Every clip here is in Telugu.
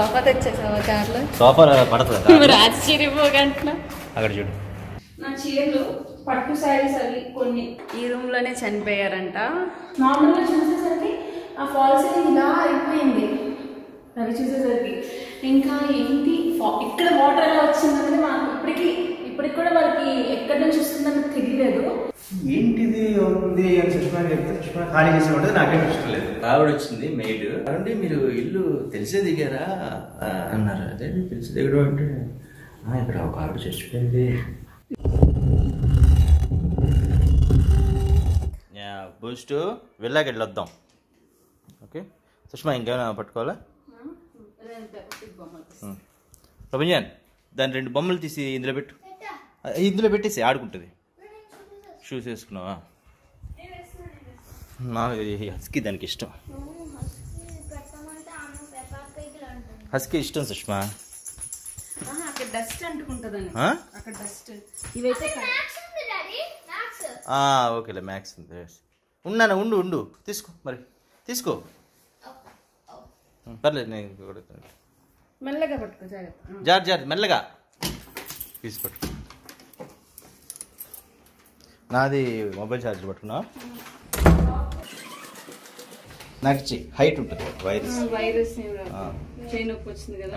సోఫా తెచ్చేసావా కార్లో? సోఫా పడుతుంది మరి ఆశ్చర్యపోగంటున్నా. అక్కడ చూడు. నా చీరలు పట్టు శారీస్ అవి కొన్ని ఈ రూమ్ లోనే చనిపోయారంట. నార్మల్గా చూసేసరికి ఆ ఫాల్ సీలింగ్ ఇలా అయిపోయింది. అవి చూసేసరికి ఇంకా ఏంటి ఇక్కడ వాటర్ ఎలా వచ్చిందంటే మాకు ఇప్పటికి కూడా వాళ్ళకి ఎక్కడి నుంచి వస్తుందని తెలియలేదు. ఏంటిది ఉంది అని సుష్మా చెప్తే సుష్మా ఖాళీ చేసి ఉంటుంది, నాకేం ఇష్టం లేదు. ఆవిడ వచ్చింది మెయిడ్ అంటే మీరు ఇల్లు తెలిసే దిగారా అన్నారు. అదే తెలిసి దిగడం అంటే ఇక్కడ ఒక ఆవిడ చచ్చిపోయింది. బూస్ట్ వెళ్ళాక వెళ్ళొద్దాం. ఓకే సుష్మా ఇంకేమైనా పట్టుకోవాలా? ప్రపంచాన్ దాని 2 బొమ్మలు తీసి ఇందులో పెట్టేసి ఆడుకుంటుంది. షూస్ వేసుకున్నావా? నాకు హస్కీ దానికి ఇష్టం. హస్కీ ఇష్టం సుష్మా. అక్కడ డస్ట్ అంటుకుంటుందని అక్కడ డస్ట్ ఇవైతే ఓకేలే మ్యాక్స్ ఉంది. ఉన్నాను ఉండు తీసుకో మరి తీసుకో పర్లేదు. నేను మెల్లగా పట్టుకో జాగ్రత్త మెల్లగా తీసి పట్టుకో. నాది మొబైల్ ఛార్జ్ పట్టుకున్నా. నాకు హైట్ ఉంటుంది వైరస్ చెయ్యి నొప్పి వచ్చింది కదా.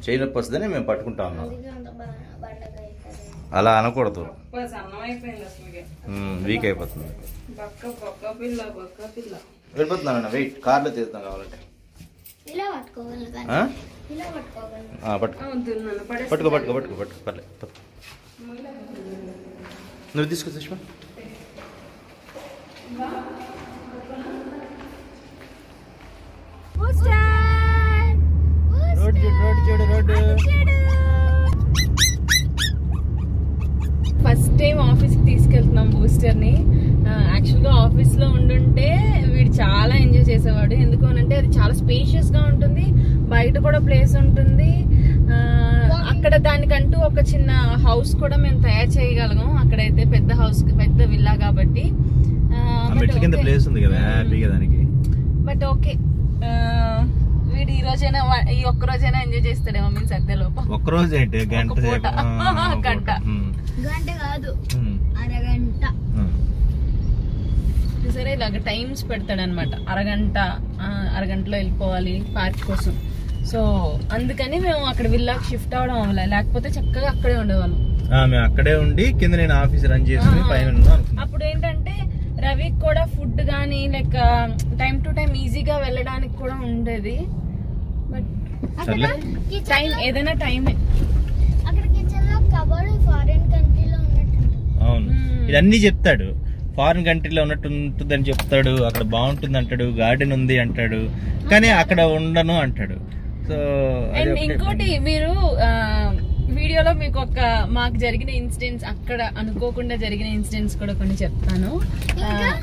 చెయ్యి నొప్పి వస్తుందని మేము పట్టుకుంటా ఉన్నాం. అలా అనకూడదు, వీక్ అయిపోతుంది. వెళ్ళిపోతున్నాను వెయిట్ కార్లో తీస్తాం కావాలంటే. పట్టుకో పర్లేదు. నువ్వు తీసుకో సుష్మా. ఫస్ట్ టైం ఆఫీస్కి తీసుకెళ్తున్నాం బూస్టర్ని. యాక్చువల్గా ఆఫీస్లో ఉండుంటే వీడు చాలా ఎంజాయ్ చేసేవాడు. ఎందుకు అనంటే అది చాలా స్పేషియస్గా ఉంటుంది, బయట కూడా ప్లేస్ ఉంటుంది. అక్కడ దానికంటూ ఒక చిన్న హౌస్ కూడా మేము తయారు చేయగలము. అక్కడైతే పెద్ద హౌస్, పెద్ద విల్లా కాబట్టి. బట్ ఓకే వీడు ఈ రోజైనా ఈ ఒక్క రోజైనా ఎంజాయ్ చేస్తాడేమో. మీన్స్ అద్దెలోపు ఒక్కరోజు గంట కాదు అరగంట సరే ఇలాగ టైమ్స్ పెడతాడు అనమాట. అరగంటలో వెళ్ళిపోవాలి పార్క్ కోసం. సో అందుకని మేము అక్కడ విల్లాకి షిఫ్ట్ అవడం అవ్వాలి, లేకపోతే చక్కగా అక్కడే ఉండేవాళ్ళం. మేము అక్కడే ఉండి కింద నేను ఆఫీస్ రన్ చేసి పైన. అప్పుడు ఏంటంటే రవికి కూడా ఫుడ్ కానీ లైక్ టైం టు టైం ఈజీగా వెళ్ళడానికి కూడా ఉండేది. బట్ టైం ఏదైనా టైమే. అక్కడ కిచెన్ లో కబోర్డ్ ఫారిన్ కంట్రీలో ఉన్నట్టు. అవును, ఇదన్నీ చెప్తాడు. ఫారిన్ కంట్రీలో ఉన్నట్టు ఉంటుందని చెప్తాడు. అక్కడ బాగుంటుంది అంటాడు, గార్డెన్ ఉంది అంటాడు, కానీ అక్కడ ఉండను అంటాడు. సో ఇంకోటి మీరు వీడియోలో మీకు మాకు జరిగిన ఇన్సిడెంట్స్, అక్కడ అనుకోకుండా జరిగిన ఇన్సిడెంట్స్ కూడా కొన్ని చెప్తాను.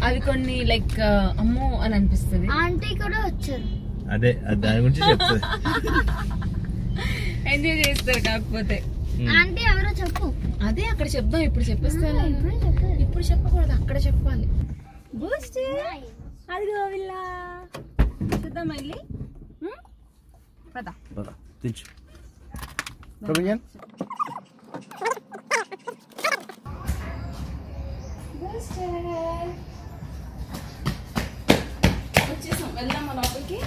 అవి కొన్ని లైక్ అమ్మో అని అనిపిస్తుంది. ఆంటీ కూడా వచ్చారు, అదే దాని గురించి చెప్తారు. ఎంజాయ్ చేస్తారు. కాకపోతే ఆంటీ ఎవరో చెప్పు. అదే అక్కడ చెప్దాం, ఇప్పుడు చెప్పేస్తాను. ఇప్పుడు చెప్పకూడదు, అక్కడ చెప్పాలి. అదిగో విల్లా చూద్దాం మళ్ళీ. పద తెచ్చు. వచ్చేసాం, వెళ్దామా లోపలికి?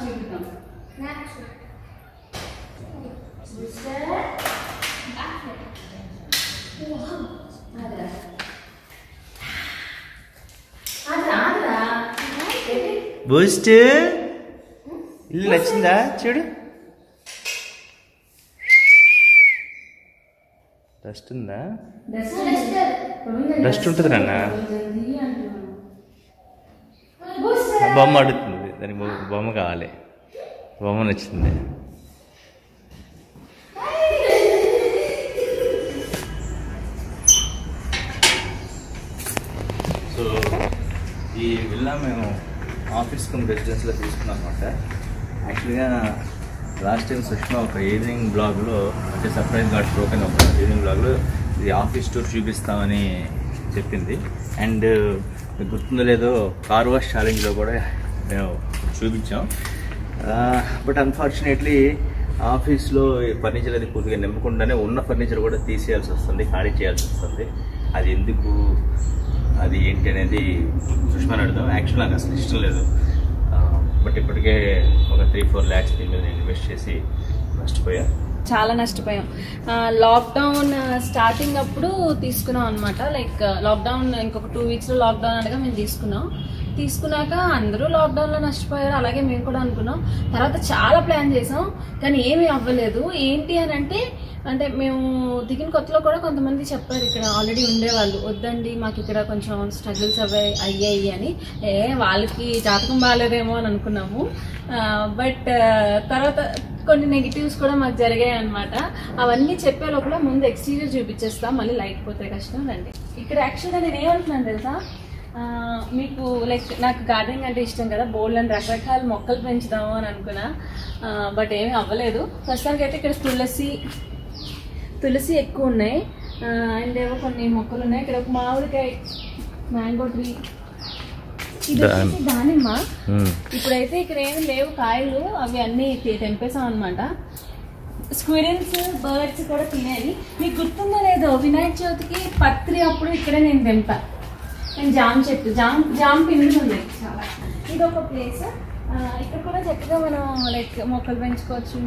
చూపిద్దాం. బూస్ట్ ఇల్లు నచ్చిందా? చూడు డస్ట్ ఉందా? డస్ట్ ఉంటుంది నాన్న. బొమ్మ అడుగుతుంది, దానికి బొమ్మ కావాలి. బొమ్మ నచ్చింది. సో ఈ విల్లా మేము ఆఫీస్ కమ్ రెసిడెన్స్లో తీసుకున్నాం అనమాట. యాక్చువల్గా లాస్ట్ టైం సుష్మా ఒక ఈవినింగ్ బ్లాగ్లో, అంటే సర్ప్రైజ్ గార్డ్ బ్రోకెన్ ఒక ఈవినింగ్ బ్లాగ్లో ఇది ఆఫీస్ టూర్ చూపిస్తామని చెప్పింది. అండ్ గుర్తుందో లేదో కార్ వాష్ ఛాలెంజ్లో కూడా మేము చూపించాం. బట్ అన్ఫార్చునేట్లీ ఆఫీస్లో ఫర్నిచర్ అది పూర్తిగా నింపకుండానే ఉన్న ఫర్నిచర్ కూడా తీసేయాల్సి వస్తుంది, ఖాళీ చేయాల్సి వస్తుంది. అది ఎందుకు, అది ఏంటి అనేది సుష్మాని అడుగుతాం. యాక్చువల్ నాకు అసలు ఇష్టం లేదు, బట్ ఇప్పటికే ఒక 3-4 lakhs దీని మీద ఇన్వెస్ట్ చేసి నష్టపోయాను. చాలా నష్టపోయాం. లాక్డౌన్ స్టార్టింగ్ అప్పుడు తీసుకున్నాం అనమాట. లైక్ లాక్డౌన్ ఇంకొక 2 weeks లాక్డౌన్ అనగా మేము తీసుకున్నాక అందరూ లాక్డౌన్లో నష్టపోయారు, అలాగే మేము కూడా అనుకున్నాం. తర్వాత చాలా ప్లాన్ చేసాం కానీ ఏమీ అవ్వలేదు. ఏంటి అని అంటే మేము దిగిన కొత్తలో కూడా కొంతమంది చెప్పారు, ఇక్కడ ఆల్రెడీ ఉండేవాళ్ళు, వద్దండి మాకు ఇక్కడ కొంచెం స్ట్రగుల్స్ అయ్యాయి అని. వాళ్ళకి జాతకం బాగాలేదేమో అని అనుకున్నాము. బట్ తర్వాత కొన్ని నెగిటివ్స్ కూడా మాకు జరిగాయి అనమాట. అవన్నీ చెప్పే లోపల ముందు ఎక్స్టీరియర్ చూపించేస్తాం, మళ్ళీ లైట్ పోతే కష్టం. రండి. ఇక్కడ యాక్చువల్గా నేను ఏమంటున్నాను తెలుసా, మీకు లైక్ నాకు గార్డెనింగ్ అంటే ఇష్టం కదా, బోల్డ్ అండ్ రకరకాల మొక్కలు పెంచుదాము అని అనుకున్నా. బట్ ఏమీ అవ్వలేదు. ప్రస్తుతానికి అయితే ఇక్కడ తులసి ఎక్కువ ఉన్నాయి, అండ్ ఏవో కొన్ని మొక్కలు ఉన్నాయి. ఇక్కడ ఒక మామిడికాయ, మ్యాంగో ట్రీ, ఇది వచ్చేసి దానిమ్మ. ఇప్పుడైతే ఇక్కడ ఏమి లేవు కాయలు, అవి అన్ని తెంపేసాం అనమాట. స్క్విరిల్స్, బర్డ్స్ కూడా తినేది. మీకు గుర్తుందో లేదో, వినాయక చవితికి పత్రి అప్పుడు ఇక్కడే నేను తెంపా. అండ్ జామ చెట్టు, జామ పిండి ఉన్నాయి చాలా. ఇది ఒక ప్లేస్. ఇక్కడ కూడా చక్కగా మనం లైక్ మొక్కలు పెంచుకోవచ్చు.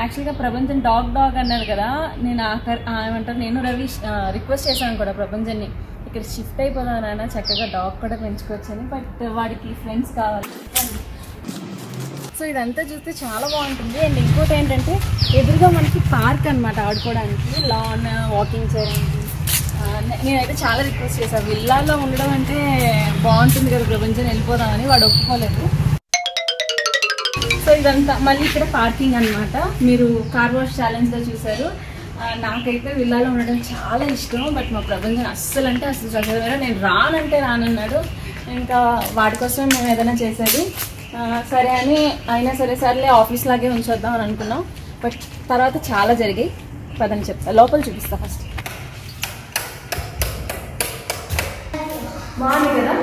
యాక్చువల్గా ప్రపంచం డాగ్ అన్నారు కదా, నేను రవి రిక్వెస్ట్ చేశాను కూడా ప్రపంచాన్ని, ఇక్కడ షిఫ్ట్ అయిపోదాం నాన్న, చక్కగా డాగ్ కూడా పెంచుకోవచ్చు అని. బట్ వాడికి ఫ్రెండ్స్ కావాలి. సో ఇదంతా చూస్తే చాలా బాగుంటుంది. అండ్ ఇంకోటి ఏంటంటే ఎదురుగా మనకి పార్క్ అనమాట, ఆడుకోవడానికి, లాన్, వాకింగ్ చేయడానికి. నేనైతే చాలా రిక్వెస్ట్ చేశాను, విల్లాలో ఉండడం అంటే బాగుంటుంది కదా, ప్రపంచం వెళ్ళిపోదామని. వాడు ఒప్పుకోలేదు. సో ఇదంతా మళ్ళీ ఇక్కడ పార్కింగ్ అనమాట. మీరు కార్ వాష్ ఛాలెంజ్లో చూసారు. నాకైతే విల్లాలో ఉండడం చాలా ఇష్టం. బట్ మా ప్రపంచం అస్సలు చదివారు. నేను రానంటే రానన్నాడు. ఇంకా వాటి కోసం మేము ఏదైనా చేసేది. సరే అని అయినా సరేలే ఆఫీస్ లాగే ఉంచొద్దాం అని అనుకున్నాం. బట్ తర్వాత చాలా జరిగాయి. పదని చెప్తా, లోపల చూపిస్తా. ఫస్ట్ బాగుంది కదా.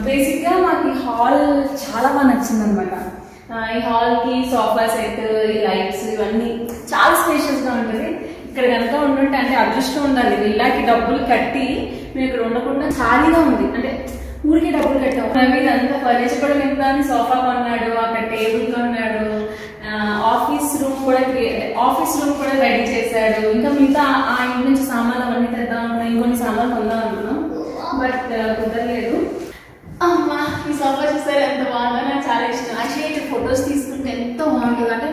బేసిక్గా మాకు ఈ హాల్ చాలా బాగా నచ్చింది అనమాట. ఈ హాల్కి సోఫా సెట్, ఈ లైట్స్, ఇవన్నీ చాలా స్పేషియస్గా ఉంటుంది. ఇక్కడ కనుక ఉండుంటే అంటే అదృష్టం ఉండాలి. ఇలాంటి డబ్బులు కట్టి మేము ఇక్కడ ఉండకుండా ఖాళీగా ఉంది, అంటే ఊరికి డబ్బులు కట్టాము. రవి ఇదంతా ఫర్నిచర్ కూడా నింపాను, సోఫా కొన్నాడు, అక్కడ టేబుల్ కొన్నాడు, ఆఫీస్ రూమ్ కూడా రెడీ చేశాడు. ఇంకా మిగతా ఆ ఇంటి నుంచి సామాన్లు అవన్నీ తెద్దాం, ఇంకొన్ని సామాన్లు కొందాం అనుకున్నాం. బట్ కుదరలేదు. అమ్మా, ఈ సోఫా చూసారు ఎంత బాగుందో, నాకు చాలా ఇష్టం. యాక్చువల్లీ ఇక్కడ ఫొటోస్ తీసుకుంటే ఎంతో బాగుంటుంది. అంటే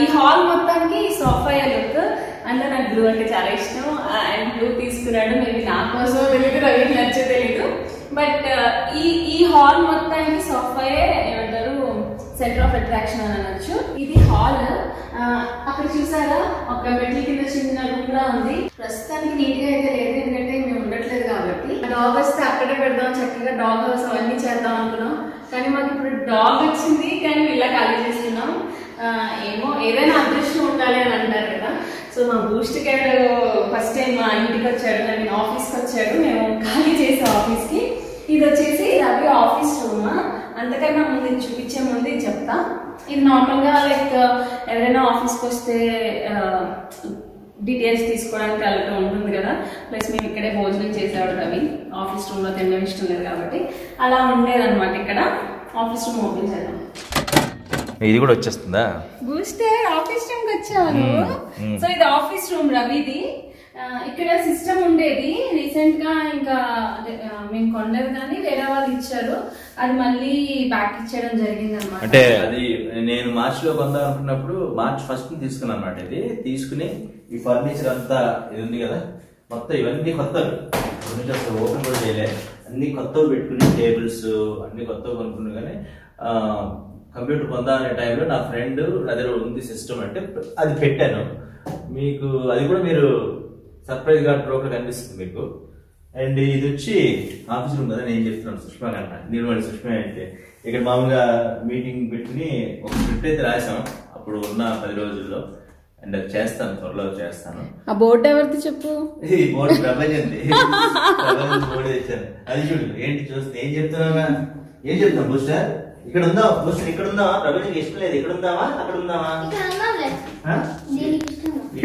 ఈ హాల్ మొత్తానికి ఈ సోఫా లుక్. అంటే నాకు బ్లూ అంటే చాలా ఇష్టం. అండ్ బ్లూ తీసుకున్నాడు. మేబీ నా కోసం తెలియదు, రవికి నచ్చో తెలీదు. బట్ ఈ హాల్ మొత్తానికి సోఫాయే ఏమంటారు సెంటర్ ఆఫ్ అట్రాక్షన్ అని అనొచ్చు. ఇది హాల్. అక్కడ చూసారా ఒక మెట్ల కింద చిన్న రూమ్ లా ఉంది. ప్రస్తుతానికి నీట్ గా అయితే లేదు, ఎందుకంటే మేము ఉండట్లేదు కాబట్టి. డాగ్ వస్తే అక్కడే పెడదాం, చక్కగా డాగ్ హౌస్ అవన్నీ చేద్దాం అనుకున్నాం. కానీ మాకు ఇప్పుడు డాగ్ వచ్చింది, కానీ ఇలా ఖాళీ చేస్తున్నాం. ఏమో ఏదైనా అదృష్టం ఉండాలి అని అంటారు కదా. సో మా బూస్ట్ గారు ఫస్ట్ టైం మా ఇంటికి వచ్చాడు, నేను ఆఫీస్కి వచ్చాడు. మేము ఖాళీ చేసాం ఆఫీస్కి. ఇది వచ్చేసి రవి ఆఫీస్ రూమ్. అంతకన్నా ముందు చూపించే ముందు చెప్తా. ఇది నార్మల్గా లైక్ ఎవరైనా ఆఫీస్కి వస్తే డీటెయిల్స్ తీసుకోవడానికి అలాగే ఉంటుంది కదా. ప్లస్ మేము ఇక్కడే భోజనం చేసేవాడు రవి, ఆఫీస్ రూమ్లో తినడం ఇష్టం లేదు కాబట్టి. అలా ఉండేదన్నమాట. ఇక్కడ ఆఫీస్ రూమ్ ఓపెన్ చేద్దాం. ఇది కూడా వచ్చేస్తుందా? బూస్టర్ ఆఫీస్ రూమ్ కి వచ్చాను. సో ఇది ఆఫీస్ రూమ్ రవిది. ఇక్కడ సిస్టమ్ ఉండేది, రీసెంట్ గా ఇంకా మేము కొనలేదు కానీ వేరే వాళ్ళు ఇచ్చారు. అది మళ్ళీ బ్యాక్ ఇచ్చేయడం జరిగింది అనమాట. అంటే అది నేను మార్చ్ లో కొందాం అనుకున్నప్పుడు March 1st తీసుకున్నాను అనమాట. ఇది తీసుకుని ఈ ఫర్నిచర్ అంతా ఇది ఉంది కదా, మొత్తం ఇవన్నీ కొత్తవి, అసలు ఓపెన్ కూడా చేయలేదు. అన్ని కొత్తవి పెట్టుకుని టేబుల్స్ అన్ని కొత్తవి కొనుక్కున్నాను. కానీ కంప్యూటర్ కొందాం అనే టైంలో నా ఫ్రెండ్ అదే ఉంది సిస్టమ్ అంటే అది పెట్టాను. మీకు అది కూడా మీరు సర్ప్రైజ్ గా బ్రోకర్ కనిపిస్తుంది మీకు. అండ్ ఇది వచ్చి ఆఫీస్ రూమ్ కదా, నేను చెప్తున్నాను సుష్మా కంట నిర్మల్ సుష్మా అంటే. ఇక్కడ మామూలుగా మీటింగ్ పెట్టుకుని ఒక స్క్రిప్ట్ అయితే రాసాం అప్పుడు ఉన్న 10 రోజుల్లో. అండ్ అది చేస్తాను, త్వరలో చేస్తాను. ఆ బోర్డు ఎవరిది చెప్పు? ఈ బోర్డు ప్రపంచండి, బోర్డు తెచ్చాను. అది చూడు ఏంటి చూస్తే ఏం చెప్తున్నావా? ఏం చెప్తాం బూస్టర్? ఇక్కడ ఉందా బూస్టర్? ఇక్కడ ఉందా? రవికి ఇష్టం లేదు. ఇక్కడ ఉందావా అక్కడ ఉందావా?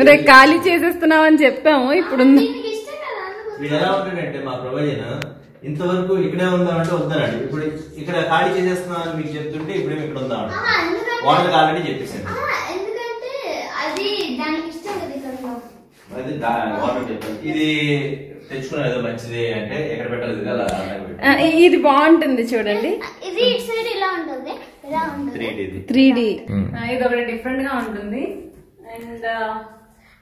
రే ఖాళీ చేసేస్తున్నావు అని చెప్పాము. ఇప్పుడు ఇది ఎలా ఉంటాడంటే మా ప్రొవైజన్ ఇంతవరకు ఇక్కడే ఉందామంటే వద్దన్నాడు. ఇప్పుడు ఇక్కడ ఖాళీ చేసేస్తున్నాం అని మీకు చెప్తుంటే ఇప్పుడేమి ఇక్కడ ఉందామంట. వాళ్ళకి ఆల్రెడీ చెప్పేసాను. అది వాటర్ చెప్పాను. ఇది తెచ్చుకునేది మంచిది అంటే ఎక్కడ పెట్టాలి కదా. ఇది బాగుంటుంది చూడండి. ఇది ఇటు సైడ్ ఇలా ఉంటుంది, ఇలా ఉంటుంది. 3D ఇది ఒకటి డిఫరెంట్ గా ఉంటుంది. అండ్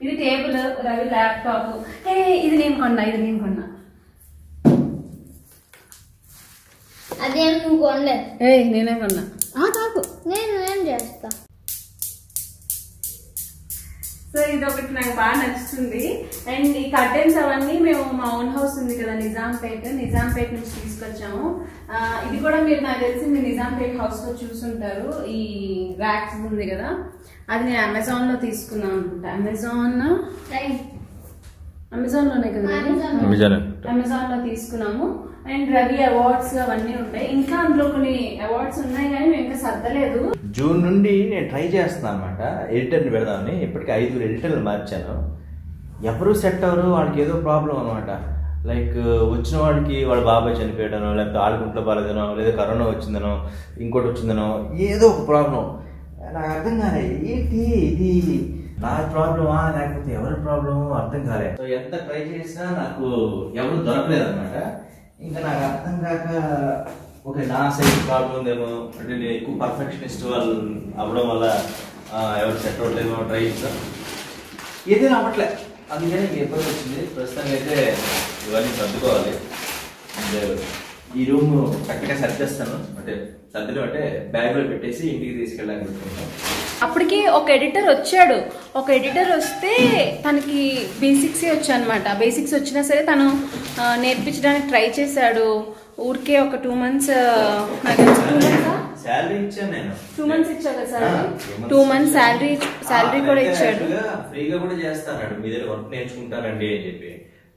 ఇది టేబుల్, రవి ల్యాప్టాప్. ఇది నేను కొన్నా. అదేం నువ్వు కొనలేదు. నేనే కొన్నా. కాకు నేను చేస్తా. సో ఇది ఒకటి నాకు బాగా నచ్చుతుంది. అండ్ ఈ కర్టెన్స్ అవన్నీ మేము మా ఓన్ హౌస్ ఉంది కదా నిజాంపేట్ నుంచి తీసుకొచ్చాము. ఇది కూడా మీరు నాకు తెలిసి మీరు నిజాంపేట్ హౌస్ లో చూసుంటారు. ఈ ర్యాక్స్ ఉంది కదా, అది నేను అమెజాన్ లో తీసుకున్నాను అనుకుంటా. అమెజాన్ లోనే కదా, అమెజాన్ లో తీసుకున్నాము. అండ్ రవి అవార్డ్స్ అవన్నీ ఉంటాయి. ఇంకా అందులో కొన్ని అవార్డ్స్ ఉన్నాయి కానీ మేము ఇంకా సర్దలేదు. జూన్ నుండి నేను ట్రై చేస్తున్నాను అనమాట ఎడిటర్ని పెడదామని. ఇప్పటికి 5 ఎడిటర్లు మార్చాను. ఎవరు సెట్ అవ్వరు, వాళ్ళకి ఏదో ప్రాబ్లం అనమాట. లైక్ వచ్చిన వాడికి వాళ్ళ బాబాయ్ చనిపోయడనో, లేకపోతే ఆడుకుంట్లో బాలేదనో, లేదా కరోనా వచ్చిందనో, ఇంకోటి వచ్చిందనో, ఏదో ఒక ప్రాబ్లం. నాకు అర్థం కాలే ఏంటి ఇది, నా ప్రాబ్లమా లేకపోతే ఎవరి ప్రాబ్లమో అర్థం కాలే. సో ఎంత ట్రై చేసినా నాకు ఎవరు దొరకలేదు అనమాట. ఇంకా నాకు అర్థం కాక నా సైడ్ ప్రాబ్లం ఉందేమో, అంటే నేను ఎక్కువ పర్ఫెక్షనిస్ట్ వాళ్ళు అవ్వడం వల్ల ఎవరు సెట్ అవ్వట్లేమో ట్రై చేస్తాను. ఏదైనా అవ్వట్లే, అందుకని ఇంక ఇబ్బంది వచ్చింది. ప్రస్తుతానికి అయితే ఇవన్నీ సర్దుకోవాలి. ఈ రూమ్ చక్కగా సర్దేస్తాను, అంటే సర్దడం అంటే బ్యాగ్లో పెట్టేసి ఇంటికి తీసుకెళ్ళాలనుకుంటున్నాను. అప్పటికి ఒక ఎడిటర్ వచ్చాడు. ఒక ఎడిటర్ వస్తే తనకి బేసిక్స్ వచ్చు అనమాట. బేసిక్స్ వచ్చినా సరే తను నేర్పించడానికి ట్రై చేశాడు. ఊరికే ఒక 2 months శాలరీ ఇచ్చాను నేను. 2 months ఇచ్చాడు కదా సార్. 2 months శాలరీ కూడా ఇచ్చాడు. ఫ్రీగా కూడా చేస్తాడు. మీ దగ్గర వర్క్ నేర్చుకుంటానండి అని చెప్పి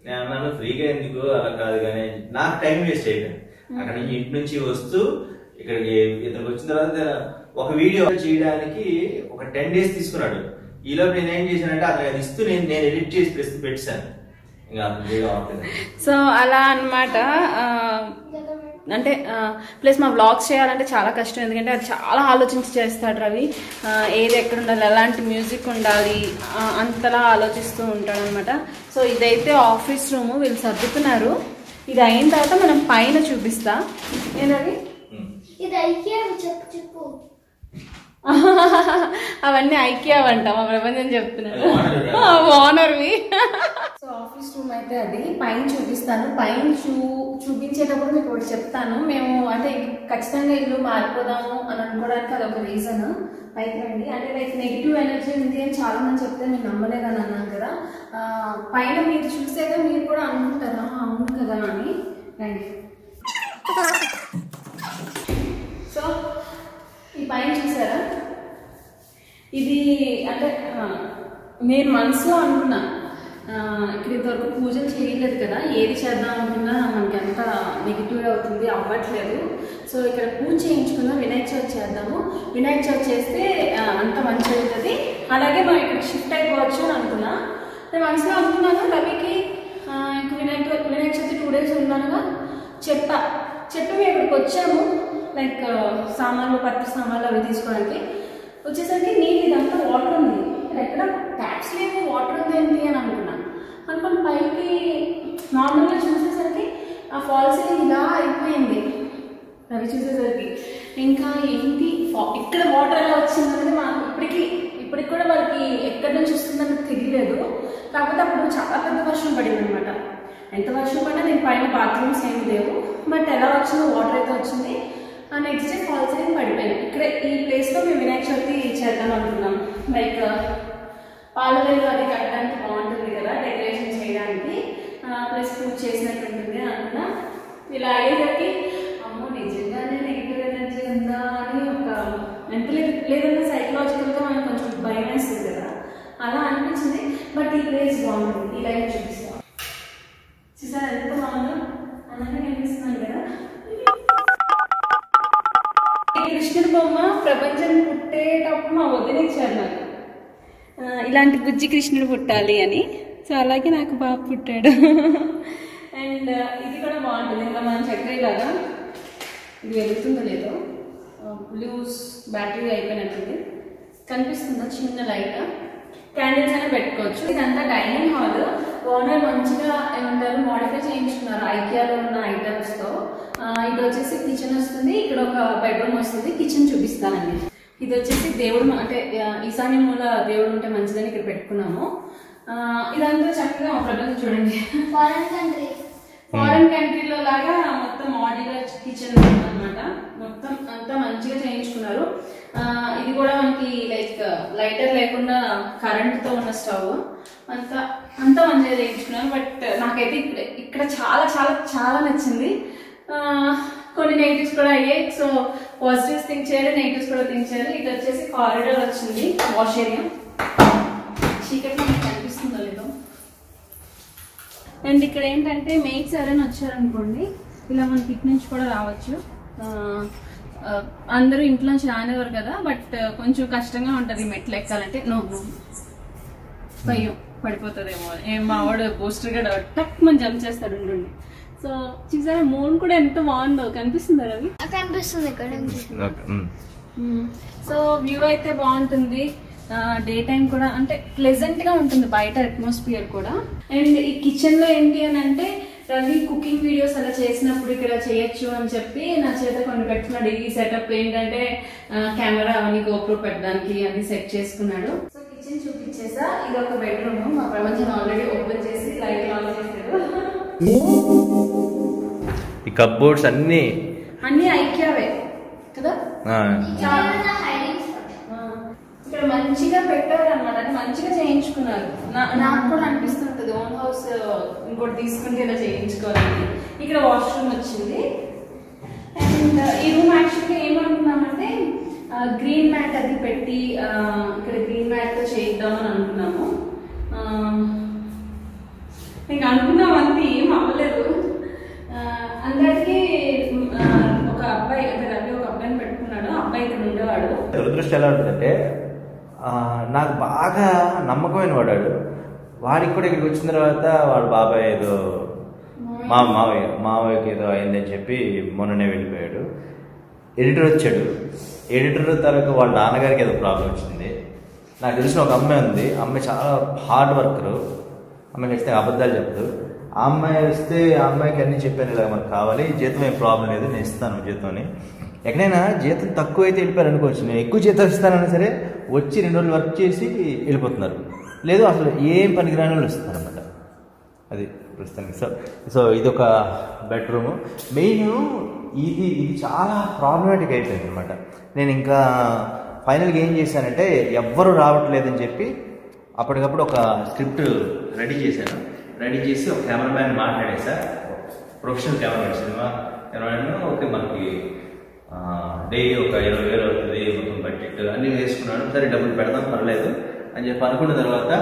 నేను అన్నాను. ఫ్రీగా ఎందుకు, అలా కాదు కానీ నాకు టైం వేస్ట్ అయిపోయింది. అక్కడ నుంచి ఇంటి నుంచి వస్తూ ఇక్కడికి ఇతనికి వచ్చిన తర్వాత ఒక వీడియో చేయడానికి ఒక 10 days తీసుకున్నాడు. ఈలోపు నేను ఏం చేశానంటే అతను అది ఇస్తూ నేను ఎడిట్ చేసి పెట్టాను. ఇంకా సో అలా అన్నమాట. అంటే ప్లస్ మా వ్లాగ్స్ చేయాలంటే చాలా కష్టం. ఎందుకంటే అది చాలా ఆలోచించి చేస్తాడు రవి. ఏది ఎక్కడ ఉండాలి, ఎలాంటి మ్యూజిక్ ఉండాలి, అంతలా ఆలోచిస్తూ ఉంటాడు అనమాట. సో ఇదైతే ఆఫీస్ రూమ్, వీళ్ళు సర్దుతున్నారు. ఇది అయిన తర్వాత మనం పైన చూపిస్తా. ఏంటది? అవన్నీ ఐకియా అంట మా ప్రపంచం చెప్తున్నాడు ఓనర్వి. సో ఆఫీస్ రూమ్ అయితే అది పైన చూపిస్తాను. పైన చూపించేటప్పుడు మీకు ఒకటి చెప్తాను. మేము అంటే ఖచ్చితంగా ఇల్లు మారిపోదాము అని అనుకోవడానికి అదొక రీజన్. పైకి రండి. అంటే లైక్ నెగిటివ్ ఎనర్జీ ఉంది అని చాలా మంది చెప్తే నేను నమ్మలేదని అన్నాను కదా. పైన మీరు చూసేదో మీరు కూడా అనుకుంటారా అవును కదా అని. రండి. సో ఈ పైన చూసారా, ఇది అంటే నేను మనసులో అనుకున్నా ఇక్కడ ఇంతవరకు పూజలు చేయలేదు కదా, ఏది చేద్దాం అనుకున్నా మనకి ఎంత నెగిటివ్ అవుతుంది, అవ్వట్లేదు. సో ఇక్కడ పూజ చేయించుకుందాం, వినాయక చవితి చేద్దాము. వినాయక చవితి చేస్తే అంత మంచి అవుతుంది. అలాగే మనం ఇక్కడ షిఫ్ట్ అయిపోవచ్చు అని అనుకున్నా. నేను మనసులో అనుకున్నాను రవికి ఇంక వినాయక చవితి 2 days ఉన్నానుగా చెప్పి మేము ఇక్కడికి వచ్చాము. లైక్ సామాన్లు, పట్టు సామాన్లు అవి తీసుకోవడానికి వచ్చేసరికి నీళ్ళు ఇదంతా వాటర్ ఉంది. ఎక్కడ ట్యాప్స్ లేవు, వాటర్ ఉంది ఏంటి అని అనుకుని పైకి నార్మల్గా చూసేసరికి ఆ ఫాల్ సీలింగ్ ఇలా అయిపోయింది. అవి చూసేసరికి ఇంకా ఏంటి ఇక్కడ వాటర్ ఎలా వచ్చిందనేది మాకు ఇప్పటికి కూడా వాళ్ళకి ఎక్కడి నుంచి వస్తుందని తెలియలేదు. కాకపోతే అప్పుడు చాలా పెద్ద వర్షం పడింది అనమాట. ఎంత వర్షం పడినా నేను పైన బాత్రూమ్స్ ఏమి లేవు. బట్ ఎలా వచ్చిందో వాటర్ అయితే వచ్చింది. నెక్స్ట్ డే ఫాల్ సీలింగ్ పడిపోయింది. ఇక్కడ ఈ ప్లేస్లో మేము వినాయక చవితి చేద్దాం అనుకున్నాం. లైక్ పాలవేలు అది కట్టడానికి బాగుంటుంది కదా, డెకరేషన్ చేయడానికి, ప్లస్ పూజ చేసినట్టు ఉంటుంది అనుకున్నా. ఇలా అయ్యేసరికి అమ్మో నిజంగానే నెగిటివ్ ఎనర్జీ ఉందా అని ఒక లేదంటే సైకలాజికల్గా మనకు కొంచెం భయం వేస్తుంది కదా, అలా అనిపించింది. బట్ ఈ ప్లేస్ బాగుంటుంది. ఈ లైఫ్ చూపిస్తాం. చూసారా ఎంత బాగుందో అన్నట్టు కనిపిస్తున్నాను కదా. కృష్ణుడి బొమ్మ ప్రపంచం పుట్టేటప్పుడు మా వదిన ఇచ్చారు నాకు, ఇలాంటి బుజ్జి కృష్ణుడు పుట్టాలి అని. సో అలాగే నాకు బాబు పుట్టాడు. అండ్ ఇది కూడా బాగుంటుంది, ఇంకా మనం చక్కెర లాగా. ఇది వెలుగుతుందో లేదో, బ్లూస్ బ్యాటరీ అయిపోయినట్టుంది, కనిపిస్తుందా చిన్న లైట్. క్యాండిల్స్ అయినా పెట్టుకోవచ్చు. ఇదంతా డైనింగ్ హాల్. ఓనర్ మంచిగా ఏమంటారు మోడిఫై చేయించుకున్నారు ఐకియాలో ఉన్న ఐటమ్స్ తో. ఇది వచ్చేసి కిచెన్ వస్తుంది, ఇక్కడ ఒక బెడ్రూమ్ వస్తుంది. కిచెన్ చూపిస్తానండి. ఇది వచ్చేసి దేవుడు, అంటే ఈశాన్య మూల దేవుడు ఉంటే మంచిదని ఇక్కడ పెట్టుకున్నాము. ఇదంతా చక్కగా మా ప్రపంచం చూడండి, ఫారెన్ కంట్రీలో లాగా మొత్తం మాడ్యులర్ కిచెన్ అన్నమాట. మొత్తం అంతా మంచిగా చేయించుకున్నారు. ఇది కూడా మనకి లైక్ లైటర్ లేకుండా కరెంట్ తో ఉన్న స్టవ్, అంతా మంచిగా చేయించుకున్నారు. బట్ నాకైతే ఇక్కడ చాలా చాలా చాలా నచ్చింది. కొన్ని నెగిటివ్స్ కూడా అయ్యాయి. సో పాజిటివ్స్ థింక్ చేయాలి, నెగిటివ్స్ కూడా థింక్ చేయాలి. ఇది వచ్చేసి కారిడార్ వచ్చింది, వాష్ ఏరియా. చీకటి మనకి కనిపిస్తుందో లేదో. అండ్ ఇక్కడ ఏంటంటే మేట్స్ ఎవరైనా వచ్చారనుకోండి, ఇలా మనకి ఇటు నుంచి కూడా రావచ్చు. అందరూ ఇంట్లోంచి రానివ్వరు కదా, బట్ కొంచెం కష్టంగా ఉంటుంది మెట్లు ఎక్కాలంటే. నో భయం పడిపోతుందేమో. మా వాడు బూస్టర్ గడ టక్ మనం జంప్ చేస్తాడు ఉండండి. సో చూసారా మూన్ కూడా ఎంత బాగుందో, కనిపిస్తుందా రవి? కనిపిస్తుంది ఇక్కడ. సో వ్యూ అయితే బాగుంటుంది. డే టైం కూడా అంటే ప్లెజెంట్ గా ఉంటుంది బయట అట్మాస్ఫియర్ కూడా. అండ్ ఈ కిచెన్ లో ఏంటి అని అంటే రవి కుకింగ్ వీడియోస్ అలా చేసినప్పుడు ఇక్కడ చేయొచ్చు అని చెప్పి నా చేత కొన్ని పెట్టుకున్నాడు. ఈ సెటప్ ఏంటంటే కెమెరా అవన్నీ గోప్రో పెట్టడానికి అన్ని సెట్ చేసుకున్నాడు. సో కిచెన్ చూపించేసా. ఇది ఒక బెడ్రూమ్. మా ప్రపంచం ఆల్రెడీ ఓపెన్ చేసి లైట్ ఆన్ చేశారు. ఈ కప్బోర్డ్స్ అన్ని ఐక్యావే కదా. ఇక్కడ మంచిగా పెట్టారు అనమాట, అంటే మంచిగా చేయించుకున్నారు. నాకు కూడా అనిపిస్తుంటది ఓన్ హౌస్ ఇంకోటి తీసుకుంటే ఇలా చేయించుకోవాలని. ఇక్కడ వాష్రూమ్ వచ్చింది. అండ్ ఈ రూమ్ యాక్చువల్గా ఏమనుకున్నామంటే గ్రీన్ మ్యాట్ అది పెట్టి ఇక్కడ గ్రీన్ మ్యాట్ తో చేద్దామని అనుకున్నాము. ఇంకా అనుకున్నాం అంతే, ఏం అవ్వలేదు. అందరికీ ఒక అబ్బాయి రవి ఒక అబ్బాయిని పెట్టుకున్నాడు. అబ్బాయి ఇక్కడ ఉండేవాడు. దురదృష్టం ఎలా ఉంటుందంటే నాకు బాగా నమ్మకమైన వాడాడు. వాడికి కూడా ఇక్కడికి వచ్చిన తర్వాత వాడు బాబాయ్ ఏదో మావయ్యకి ఏదో అయిందని చెప్పి మొన్ననే వెళ్ళిపోయాడు. ఎడిటర్ వచ్చాడు. ఎడిటర్ తర్వాత వాళ్ళ నాన్నగారికి ఏదో ప్రాబ్లం వచ్చింది. నాకు తెలిసిన ఒక అమ్మాయి ఉంది. అమ్మాయి చాలా హార్డ్ వర్కరు. అమ్మాయి ఖచ్చితంగా అబద్ధాలు చెప్పదు. ఆ అమ్మాయి వస్తే ఆ అమ్మాయికి అన్నీ చెప్పాను, ఇలా మనకు కావాలి, జీతం ఏం ప్రాబ్లం లేదు, నేను ఇస్తాను జీతం అని. ఎక్కడైనా జీతం తక్కువ అయితే వెళ్ళిపోయారు అనుకోవచ్చు. నేను ఎక్కువ జీతం ఇస్తానన్నా సరే వచ్చి 2 రోజులు వర్క్ చేసి వెళ్ళిపోతున్నారు. లేదు అసలు ఏం పనికిరాని వాళ్ళు వస్తారు అనమాట. అది ప్రస్తుతానికి. సో ఇది ఒక బెడ్రూము. మెయిన్ ఇది చాలా ప్రాబ్లమాటిక్ అయిపోయింది అనమాట. నేను ఇంకా ఫైనల్గా ఏం చేశానంటే ఎవ్వరూ రావట్లేదని చెప్పి అప్పటికప్పుడు ఒక స్క్రిప్ట్ రెడీ చేశాను. రెడీ చేసి ఒక కెమెరామ్యాన్ మాట్లాడేసా. Professional cameraman, cinema cameraman. Okay మనకి డైలీ ఒక 20,000 అవుతుంది మొత్తం బడ్జెట్ అన్నీ వేసుకున్నాను. సరే డబ్బులు పెడదాం పర్లేదు అని చెప్పి అనుకున్న తర్వాత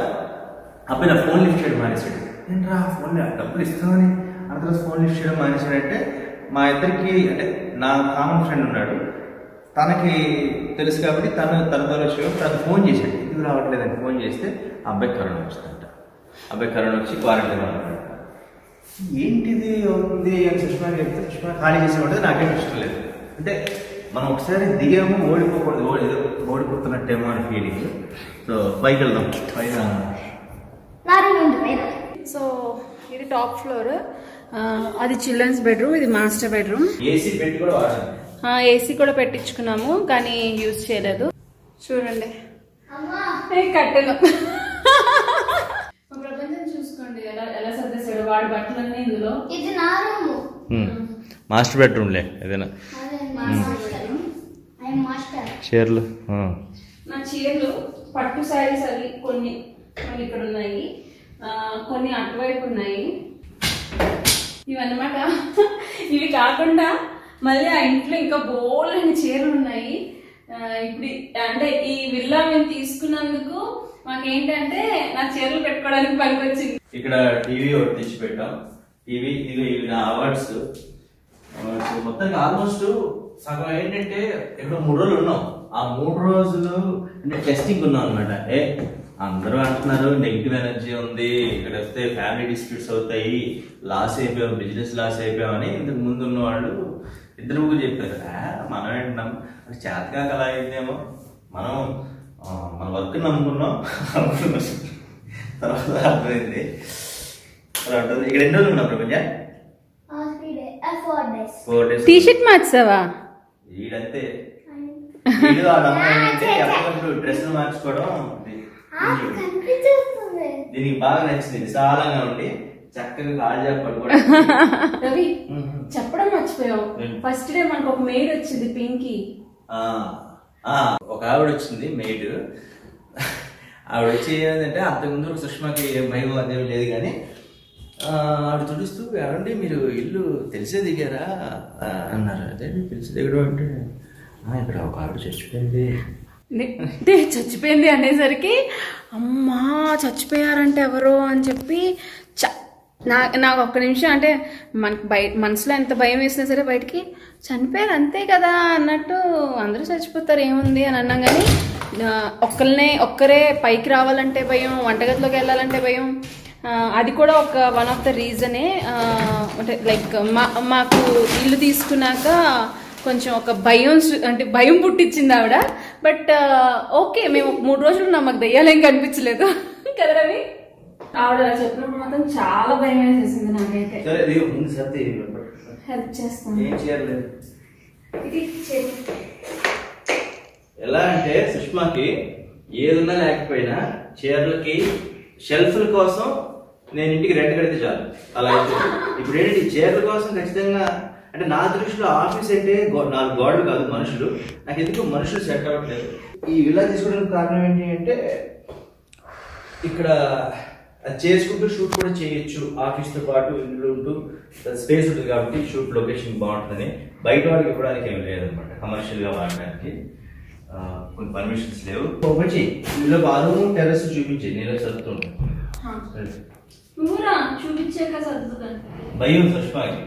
అబ్బాయి నా ఫోన్ లిఫ్ట్ చేయడం మానేసాడు. ఏంట్రా ఫోన్ డబ్బులు ఇస్తామని అంత ఫోన్ లిఫ్ట్ చేయడం మానేసాడంటే మా ఇద్దరికి అంటే నా కామన్ ఫ్రెండ్ ఉన్నాడు, తనకి తెలుసు కాబట్టి తన ద్వారా వచ్చాడు. తను ఫోన్ చేశాడు, ఎందుకు రావట్లేదని ఫోన్ చేస్తే అబ్బాయి కరోనా వచ్చిందంట. అబ్బాయి కరోనా వచ్చి క్వారంటైన్ అన్నమాట. ఏంటిది ఉంది అని సుష్మా చెప్తే సుష్మా ఖాళీ చేసే ఉంటుంది. నాకేం ఇష్టం లేదు. అంటే మనం ఒకసారి దిగాము, ఓడిపోకూడదు, ఓడిపోతున్నట్టేమో అని ఫీలింగ్. సో పైకి వెళ్దాం. పైన సో ఇది టాప్ ఫ్లోర్. అది చిల్డ్రన్స్ బెడ్రూమ్, ఇది మాస్టర్ బెడ్రూమ్. ఏసీ పెట్టి కూడా వాడాలి. ఏసీ కూడా పెట్టించుకున్నాము కానీ యూజ్ చేయలేదు. చూడండి కట్టెలు. ప్రపంచం చూసుకోండి ఎలా సర్దేశాడు. వాడి బట్టలన్నీ ఇందులో. ఇది నా రూమ్, మాస్టర్ బెడ్రూమ్లే ఏదైనా చీరలు. నా చీరలు పట్టు శారీస్ అవి కొన్ని ఇక్కడ ఉన్నాయి, కొన్ని అటువైపు ఉన్నాయి. ఇవన్నమాట. ఇవి కాకుండా మళ్ళీ ఆ ఇంట్లో ఇంకా బోల్డని చీరలు ఉన్నాయి. ఇప్పుడు అంటే ఈ విల్లా మేము తీసుకున్నందుకు మాకేంటంటే నా చీరలు పెట్టుకోవడానికి పనికొచ్చింది. ఇక్కడ టీవీ ఒకటి తెచ్చి పెట్టాం. టీవీ ఇవి నా అవార్డ్స్ మొత్తానికి ఆల్మోస్ట్ సగం ఏంటంటే ఇక్కడ 3 రోజులు ఉన్నాం. ఆ 3 రోజులు అంటే టెస్టింగ్ ఉన్నాం అనమాట. అందరూ అంటున్నారు నెగిటివ్ ఎనర్జీ ఉంది, ఇక్కడ వస్తే ఫ్యామిలీ డిస్ప్యూట్స్ అవుతాయి, లాస్ అయిపోయాం, బిజినెస్ లాస్ అయిపోయామని ఇంతకు ముందు ఉన్న వాళ్ళు 2-3 చెప్పారు. మనం ఏంటున్నాం చేతకాక అలా అయిందేమో, మనం మన వర్క్ నమ్ముకున్నాం. తర్వాత అర్థమైంది. ఇక్కడ ఎన్ని రోజులు ఉన్నాం ప్రపంచ? 4 days. టీ-షర్ట్ మార్చావా? వీడంతే వీడు ఆ నమ్మకం ఎప్పటికప్పుడు డ్రెస్సులు మార్చుకోవడం దీనికి బాగా నచ్చింది. విశాలంగా ఉండి చక్కగా కాళ్ళు చేప పడుకోవడం. రవి చెప్పడం మర్చిపోయావు, ఫస్ట్ డే మనకు ఒక మెయిడ్ వచ్చింది పింకీ. ఒక ఆవిడ వచ్చింది మెయిడ్. ఆవిడ వచ్చి ఏమంటే అంతకుముందు సుష్మాకి భయం అదేమి లేదు, కానీ ఆవిడ తుడుస్తూ ఏమండి మీరు ఇల్లు తెలిసే దిగారా అన్నారు. అదే తెలిసి దిగడం అంటే ఇక్కడ ఒక ఆవిడ చచ్చిపోయింది. చచ్చిపోయింది అనేసరికి అమ్మా చచ్చిపోయారంటే ఎవరో అని చెప్పి నాకు ఒక్క నిమిషం అంటే మనకు మనసులో ఎంత భయం వేసినా సరే బయటికి చనిపోయారు అంతే కదా అన్నట్టు, అందరూ చచ్చిపోతారు ఏముంది అని అన్నాం. కానీ ఒక్కరే పైకి రావాలంటే భయం, వంటగదిలోకి వెళ్ళాలంటే భయం. అది కూడా ఒక వన్ ఆఫ్ ద రీజనే. అంటే లైక్ మాకు ఇల్లు తీసుకున్నాక కొంచెం ఒక భయం పుట్టించింది ఆవిడ. బట్ ఓకే, మేము 3 రోజులు మాకు దయ్యాలేం కనిపించలేదు కదా రవి. ఆవిడ చెప్పినప్పుడు మాత్రం చాలా భయం వేసేసింది నాకైతే. హెల్ప్ చేస్తాను. ఎలా అంటే సుష్మాకి ఏదున్నా లేకపోయినా చీరలకి షెల్ఫ్ల కోసం నేను ఇంటికి రెంట్ కడితే చాలు. అలా అయితే ఇప్పుడు ఏంటి చీరల కోసం ఖచ్చితంగా అంటే నా దృష్టిలో ఆఫీస్ అంటే 4 గోడలు కాదు మనుషులు. నాకు ఎందుకు మనుషులు సెట్ అవ్వట్లేదు. ఈ విలా తీసుకోవడానికి కారణం ఏంటి అంటే ఇక్కడ అది చేసుకుంటూ షూట్ కూడా చేయొచ్చు, ఆఫీస్తో పాటు ఇంట్లో ఉంటూ స్పేస్ ఉంటుంది కాబట్టి షూట్ లొకేషన్ బాగుంటుందని. బయట వాళ్ళకి ఇవ్వడానికి ఏమి లేదనమాట, కమర్షియల్గా వాడడానికి కొన్ని పర్మిషన్స్ లేవు. వచ్చి ఇందులో బాత్రూమ్ టెర్రస్ చూపించి నేను చదువుతుంటాను. భయం సుష్మాకి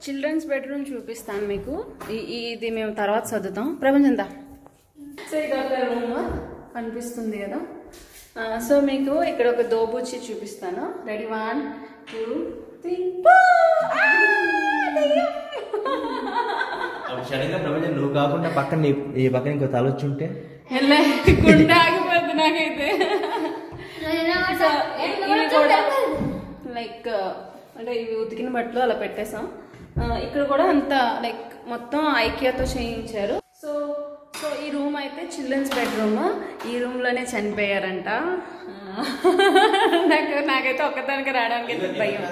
చిల్డ్రన్స్ బెడ్రూమ్ చూపిస్తాను మీకు. ఇది మేము తర్వాత చదువుతాం. ప్రపంచంతా రూమ్ కనిపిస్తుంది కదా. సో మీకు ఇక్కడ ఒక దోబూచి చూపిస్తాను. రెడీ 1 2 3. ప్రపంచం నువ్వు కాకుండా పక్కన ఈ పక్కన ఇంకో తల వచ్చి ఉంటే గుండె ఆగిపోద్ది నాకైతే. లైక్ అంటే ఇవి ఉతికిన బట్టలు అలా పెట్టేసాం. ఇక్కడ కూడా అంత లైక్ మొత్తం ఐకియాతో చేయించారు. సో ఈ రూమ్ అయితే చిల్డ్రన్స్ బెడ్రూమ్. ఈ రూమ్ లోనే చనిపోయారంట. నాకైతే ఒక్కదానికి రావడానికి అయితే భయం.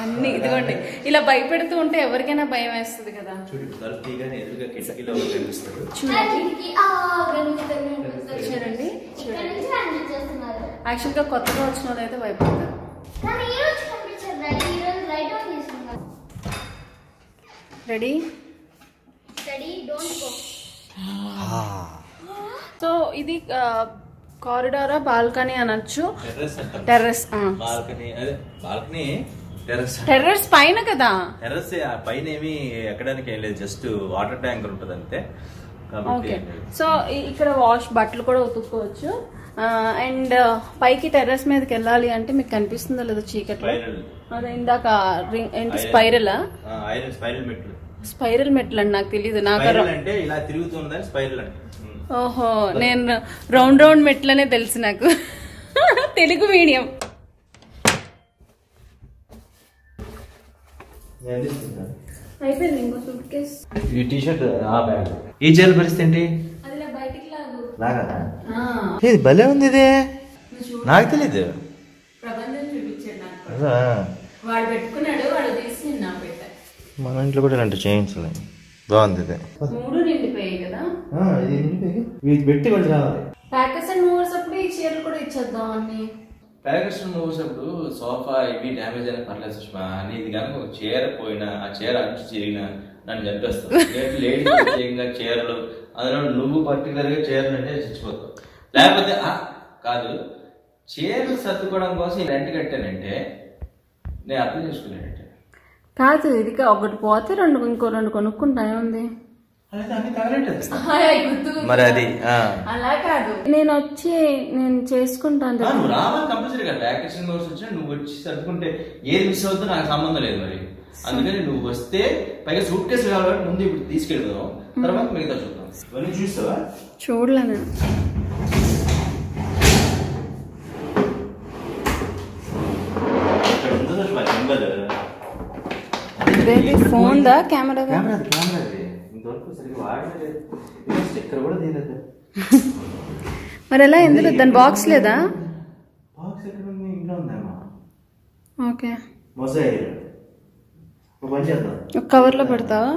అన్ని ఇదిగోండి ఇలా భయపెడుతూ ఉంటే ఎవరికైనా భయం వేస్తుంది కదా. చూడండి యాక్చువల్గా కొత్తగా వచ్చిన వాళ్ళు అయితే భయపడతారు. రెడీ. సో ఇది కారిడారా బాల్కనీ అనొచ్చు. టెర్రస్ పైన కదా. టెర్రస్ పైన ఏమి ఎక్కడానికి ఏం లేదు, జస్ట్ వాటర్ ట్యాంకర్ ఉంటుంది అంతే. ఓకే, సో ఇక్కడ బట్టలు కూడా ఉతుక్కోవచ్చు. అండ్ పైకి టెర్రస్ మీదకి వెళ్ళాలి అంటే మీకు కనిపిస్తుందో లేదో చీకట్లో, అదే ఇందాక ఏంటి స్పైరలా? స్పైరల్ మెట్లు అండి, నాకు తెలియదు. ఓహో, నేను రౌండ్ మెట్లనే తెలుసు నాకు. తెలుగు మీడియం. అయిపోయింది. ఇంకో సూట్ కేస్. ఈ టీషర్ట్ ఈ చీర పరిస్థితి ఏంటి? ఇది భలే ఉంది. ఇది నాకు తెలీదు. వాడు పెట్టుకున్నాడు, వాడు తీసి నాకు పెట్టా. మన ఇంట్లో కూడా ఇలాంటి చేయించలేదు. బాగుంది. ఇది 3 నిండిపోయాయి కదా. ఇది పెట్టి మళ్ళీ రావాలి. ప్యాకర్స్ అండ్ మూవర్స్ అప్పుడు ఈ చీరలు కూడా ఇచ్చేద్దాం అన్ని. ప్యాకర్స్ అండ్ మూవర్స్ అప్పుడు సోఫా ఇవి డ్యామేజ్ అయినా పర్లేదు సుష్మా. ఇది కనుక ఒక చీర పోయినా, ఆ చీర అంచు చిరిగినా నన్ను చంపేస్తావు. లేడీ చీరలు, అందులో నువ్వు పర్టికులర్ గా చీరలు అంటే చచ్చిపోతావు. లేకపోతే కాదు, చీరలు సర్దుకోవడం కోసం రెంట్ కట్టానంటే నేను అర్థం చేసుకున్నాను. కాదు ఇది ఒకటి పోతే ఇంకో రెండు కొనుక్కుంటా ఏముంది. మరి అది అలా కాదు, నేను చేసుకుంటాను. నువ్వు రావాలి కంపల్సరీగా. ప్యాకేజింగ్ కోర్స్ వచ్చినా నువ్వు వచ్చి సర్దుకుంటే ఏది మిస్ అవుతుందో నాకు సంబంధం లేదు. మరి అందుకని నువ్వు వస్తే పైగా సూట్ కేసులు కావాలి ముందు ఇప్పుడు తీసుకెళ్దాం, తర్వాత మిగతా చూద్దాం. ఇవన్నీ చూస్తావా? చూడలేను. ఫోన్ దా కెమెరా మరి ఎలా ఎందులో దాని బాక్స్ లేదా? ఓకే కవర్ లో పెడతావా?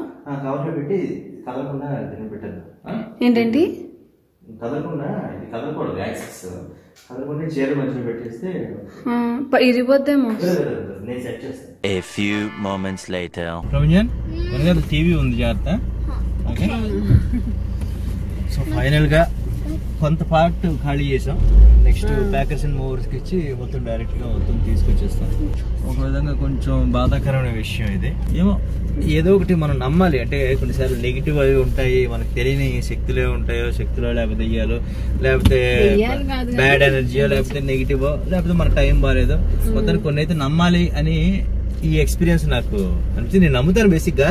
కవర్ లో పెట్టి కదలకుండా పెట్టాను. ఏంటండి కదలకుండా ఇది కదలకూడదు, యాక్సెస్ కదలకుండా చీర మధ్యలో పెట్టేస్తే ఇరిపోద్దేమో. నేను సెట్ చేస్తాను. A few moments later. Praveen వెనకాల టీవీ ఉంది, జాగ్రత్త. ఓకే సో ఫైనల్ గా కొంత పార్ట్ ఖాళీ చేసాం. నెక్స్ట్ ప్యాకర్స్ అండ్ మూవర్స్కి ఇచ్చి మొత్తం డైరెక్ట్ గా మొత్తం తీసుకొచ్చేస్తాం. ఒక విధంగా కొంచెం బాధాకరమైన విషయం ఇది. ఏదో ఒకటి మనం నమ్మాలి. అంటే కొన్నిసార్లు నెగిటివ్ అవి ఉంటాయి, మనకు తెలియని శక్తులే ఉంటాయో, శక్తులో లేకపోతే దెయ్యాలు, లేకపోతే బ్యాడ్ ఎనర్జీయో, లేకపోతే నెగిటివ్, లేకపోతే మన టైం బాగాలేదో, మొత్తానికి కొన్ని అయితే నమ్మాలి అని ఈ ఎక్స్పీరియన్స్ నాకు అనిపించింది. నేను నమ్ముతాను బేసిక్ గా,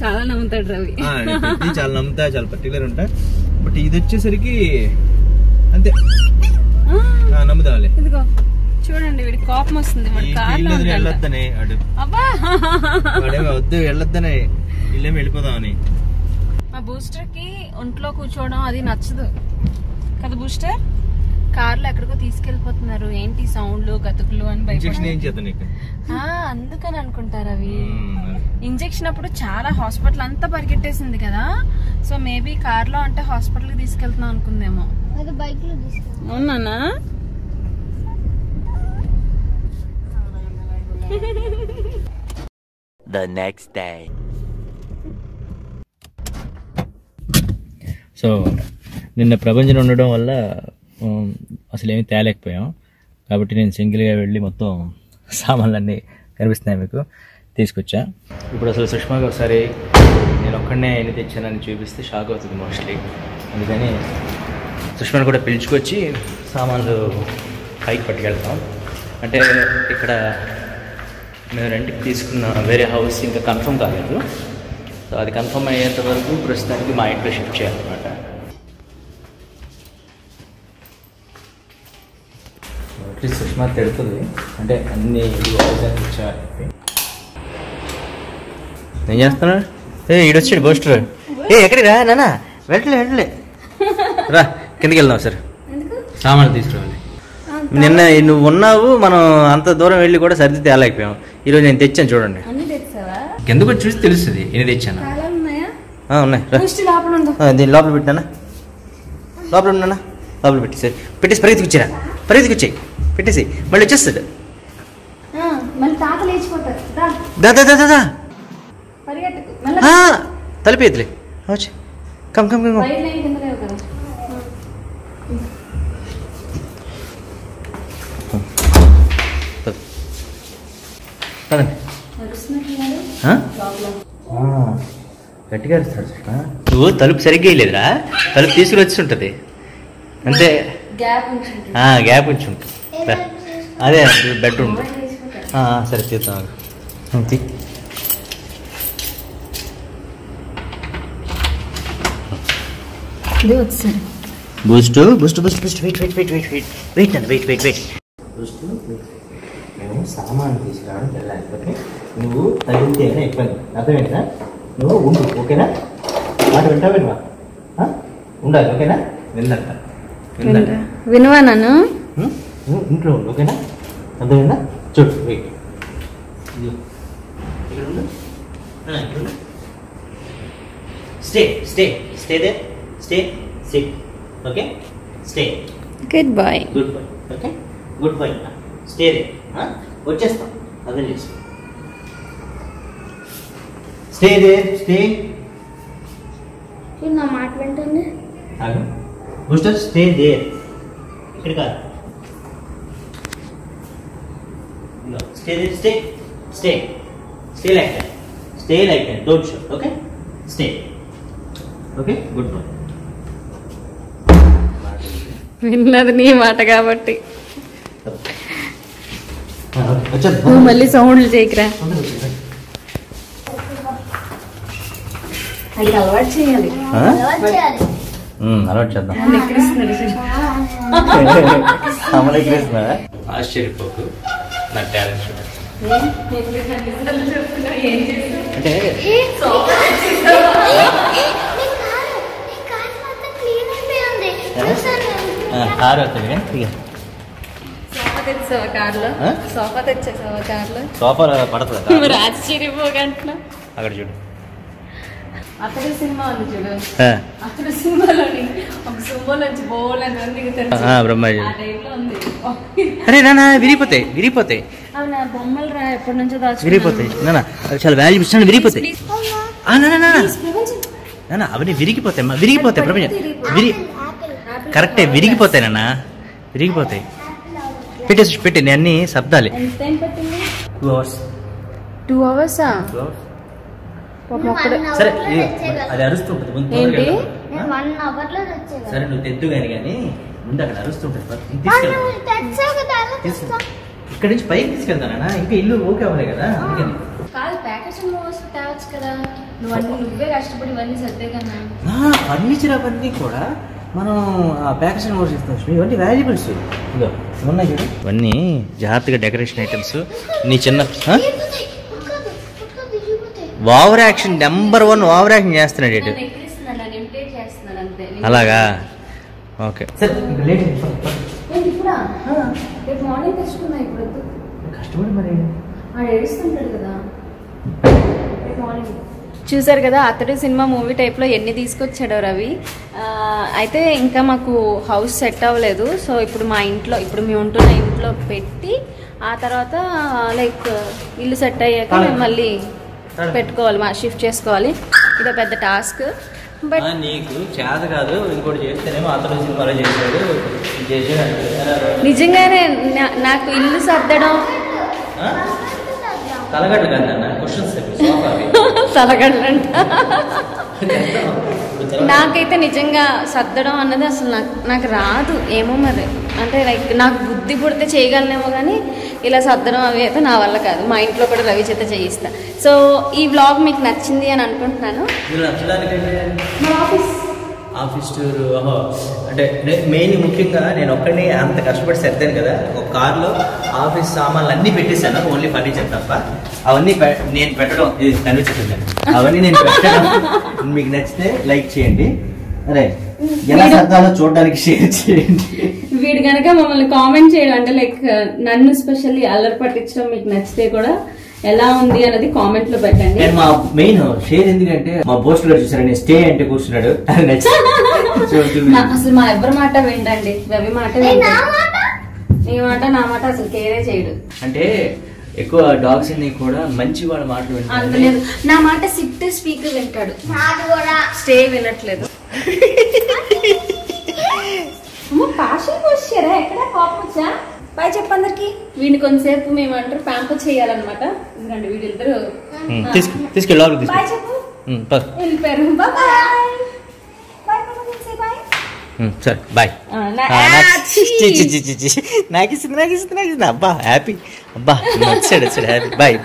చాలా నమ్ముతాడు రవి. చాలా నమ్ముతా, చాలా పర్టికులర్ ఉంటా. బట్ ఇది వచ్చేసరికి అంతే, నమ్ముతావాలి. ఇదిగో చూడండి, వీడి కోపం వస్తుంది. వెళ్ళొద్దని వద్దు, వెళ్ళొద్దని ఇల్లేమి వెళ్ళిపోదామని. మా బూస్టర్ కి ఒంట్లో కూర్చోవడం అది నచ్చదు కదా బూస్టర్. కార్లో ఎక్కడికో తీసుకెళ్లిపోతున్నారు, ఏంటి సౌండ్లు గతుకులు అని భయపడి. అందుకని అనుకుంటారు అవి. ఇంజెక్షన్ అప్పుడు చాలా హాస్పిటల్ అంతా పరిగెట్టేసింది కదా, సో మేబీ కార్ లో అంటే హాస్పిటల్ కి తీసుకెళ్తున్నాం అనుకుందేమో. అవునా? The next day. సో నిన్న ప్రపంచం ఉండడం వల్ల అసలు ఏమీ తేలేకపోయాం, కాబట్టి నేను సింగిల్గా వెళ్ళి మొత్తం సామాన్లన్నీ కనిపిస్తున్నాయి మీకు తీసుకొచ్చా. ఇప్పుడు అసలు సుష్మాకి ఒకసారి నేను ఒక్కడనే ఎన్ని తెచ్చానని చూపిస్తే షాక్ అవుతుంది మోస్ట్లీ. అందుకని సుష్మాని కూడా పిలుచుకొచ్చి సామాన్లు పైకి పట్టుకెళ్తాం. అంటే ఇక్కడ మేము రెంట్కి తీసుకున్న వేరే హౌస్ ఇంకా కన్ఫర్మ్ కాలేదు. సో అది కన్ఫర్మ్ అయ్యేంత వరకు ప్రస్తుతానికి మా ఇంట్లో షిఫ్ట్ చేయాలన్నమాట. అట్లీస్ట్ సుష్మా తిడుతుంది, అంటే అన్ని ఇచ్చారు. ఏం చేస్తున్నా? ఈడొచ్చాడు బోస్టర్. ఎక్కడికి రా నాన్న, వెళ్ళలే రా, కిందకి వెళ్దాం సార్, సామాన్లు తీసుకురావాలి. నిన్న నువ్వు ఉన్నావు, మనం అంత దూరం వెళ్ళి కూడా సర్ది తేలేకపోయాం. ఈరోజు నేను తెచ్చాను చూడండి, కిందకు వచ్చి చూసి తెలుస్తుంది ఎన్ని తెచ్చాను. ఉన్నాయి దీని లోపల పెట్టినా, లోపల ఉన్నానా, లోపల పెట్టేసి పరిగెత్తికి వచ్చారా, పరిగెత్తికి వచ్చాయి, పెట్టేసి మళ్ళీ వచ్చేస్తాడు. తలిపేదిలే వచ్చి కమ్ కమ్ కమ్. గట్టిగా అరుస్తాడు. నువ్వు తలుపు సరిగ్గా వేయలేదురా, తలుపు తీసుకుని వచ్చి ఉంటుంది అంతే, గ్యాప్ ఉంచి ఉంటుంది. అదే బెడ్రూమ్. సరే తీద్దాం. Boost boost boost boost wait wait wait wait wait wait అండి వెయిట్ వెయిట్ వెయిట్ బూస్ట్. మేము సామాను తీసుకురావడం వెళ్ళాలి. నువ్వు తగిలితే అయినా ఇబ్బంది, అర్థమైందా? నువ్వు ఉండు, ఓకేనా? మాట వింటావు, వినవా? ఉండాలి, ఓకేనా? విందంట, వినవా? నన్ను ఇంట్లో ఉండు, ఓకేనా? అర్థమైందా? చూడు wait, stay stay stay there, stay sit, okay? Stay. Good boy, good boy, okay? Good boy. Stay there, వచ్చేస్తాం, అర్థం చేసుకో. Stay there, stay. నా మాట వింటుంది. బూస్టర్ స్టే దే, ఇక్కడ కాదు, Stay like that. Stay like that. Don't show. Okay? Stay. Okay? Good boy. విన్నది నీ మాట కాబట్టి వచ్చేద్దాం. నువ్వు మళ్ళీ సౌండ్లు చేయకురా. అది అలవాటు చేయాలి. అలవాటు చేద్దాం. ఆశ్చర్యపోకు నా టాలెంట్ అంటే కారు అవుతుంది. సోఫా తెచ్చేసావా కార్లో? సోఫాలో పడుతుంది. ఆశ్చర్యపోకంటున్నా. అక్కడ చూడు. అతడి సినిమా ఉంది చూడు. అతడి సినిమాలోని ఒక సుమ్మలోంచి బోలని బ్రహ్మాజీ ఉంది. అరే నాన్న విరిగిపోతాయి. అవునా బొమ్మలు రా ఎప్పటి నుంచో దాచుకున్నాను. విరిగిపోతాయి నాన్న, చాలా వాల్యూ ఇస్తాను. విరిగిపోతాయి నాన్న, అవన్నీ విరిగిపోతాయి ప్రపంచం కరెక్టే. విరిగిపోతాయి నాన్న, విరిగిపోతాయి. పెట్టి నేను అన్ని శబ్దాలే. 2 hours. సరే అది అరుస్తుంటుంది. ఏంటి? సరే నువ్వు తెద్దు కానీ ముందు అక్కడ అరుస్తుంటుంది. ఇక్కడ నుంచి పైకి తీసుకెళ్తానా? ఇంకా ఇల్లు ఓకే అవ్వలే కదా, అందుకని కాదు ప్యాకేజింగ్ తేవచ్చు కదా. నువ్వే కష్టపడి ఇవన్నీ సర్దే కన్నా. ఫర్నిచర్ అవన్నీ కూడా మనం ప్యాకేజింగ్ ఓవర్స్ ఇస్తాం. ఇవన్నీ వాల్యుబుల్స్ ఉన్నాయి చూడు. ఇవన్నీ జాగ్రత్తగా డెకరేషన్ ఐటమ్స్. నీ చిన్న over action number 1 over action చేస్తున్నాడు ఇటు. అలాగా ఓకే సరే. మార్నింగ్ తెచ్చుకున్నా ఇప్పుడు కష్టపడి మరి ఏడుస్తుంటాడు కదా. చూసారు కదా అతడి సినిమా మూవీ టైప్లో ఎన్ని తీసుకొచ్చాడో రవి. అయితే ఇంకా మాకు హౌస్ సెట్ అవ్వలేదు. సో ఇప్పుడు మా ఇంట్లో, ఇప్పుడు మేము ఉంటున్న ఇంట్లో పెట్టి ఆ తర్వాత లైక్ ఇల్లు సెట్ అయ్యాక మేము మళ్ళీ పెట్టుకోవాలి, మా షిఫ్ట్ చేసుకోవాలి. ఇదో పెద్ద టాస్క్. బట్ నీకు చేత కాదు, ఇంకోటి చేస్తేనేమో అతడు సినిమాలో చేశాడు. నిజంగానే నాకు ఇల్లు సర్దడం తలగడ్డ కదన్న క్వశ్చన్స్ తలగడ్డంట. నాకైతే నిజంగా సర్దడం అన్నది అసలు నాకు రాదు. ఏమో మరి, అంటే లైక్ నాకు బుద్ధి పుడితే చేయగలనేమో కానీ ఇలా సర్దడం అవి అయితే నా వల్ల కాదు. మా ఇంట్లో కూడా రవి చేత చేయిస్తా. సో ఈ వ్లాగ్ మీకు నచ్చింది అని అనుకుంటున్నాను. ఆఫీస్ టూర్ అంటే మెయిన్ ముఖ్యంగా నేను ఒక్కడిని అంత కష్టపడి సర్దాను కదా. ఒక కార్లో ఆఫీస్ సామాన్లు అన్నీ పెట్టేశాను, ఓన్లీ ఫర్నిచర్ తప్ప. అవన్నీ నేను పెట్టడం కనిపించట్లేదు. అవన్నీ నేను పెట్టడం మీకు నచ్చితే లైక్ చేయండి. అరే ఎలా సర్దాలో చూడడానికి షేర్ చేయండి. వీడు కనుక మమ్మల్ని కామెంట్ చేయడం అంటే లైక్ నన్ను స్పెషల్లీ అల్లరి పట్టించడం మీకు నచ్చితే కూడా ఎలా ఉంది అనేది కామెంట్ లో పెట్టండి. మా మెయిన్ షేర్ ఎందుకంటే మా పోస్ట్ లో చూసారని స్టే అంటే కూర్చున్నాడు. అసలు మా ఎవరి మాట వింటండి, రవి మాట వింటాడు. నీ మాట నా మాట అసలు కేరే చేయడు. అంటే ఎక్కువ డాగ్స్ అన్ని కూడా మంచి వాళ్ళ మాటలు వింటాడు. నా మాట సిట్ స్పీకర్ వింటాడు, స్టే వినట్లేదు. పాషల్ వచ్చారా? ఎక్కడ కోపం వచ్చా? బాయ్ చెప్పందరికి. వీడిని కొంతసేపు మేము అంటారు ప్యాంపర్ చేయాలన్నమాట. ఎందుకంటే వీడిద్దరు తీసుకెళ్ళి బాయ్ చెప్పు వెళ్ళిపోయారు. సరే బాయ్. నాకు ఇస్తుంది అబ్బా హ్యాపీ. అబ్బా వచ్చాడు హ్యాపీ. బాయ్.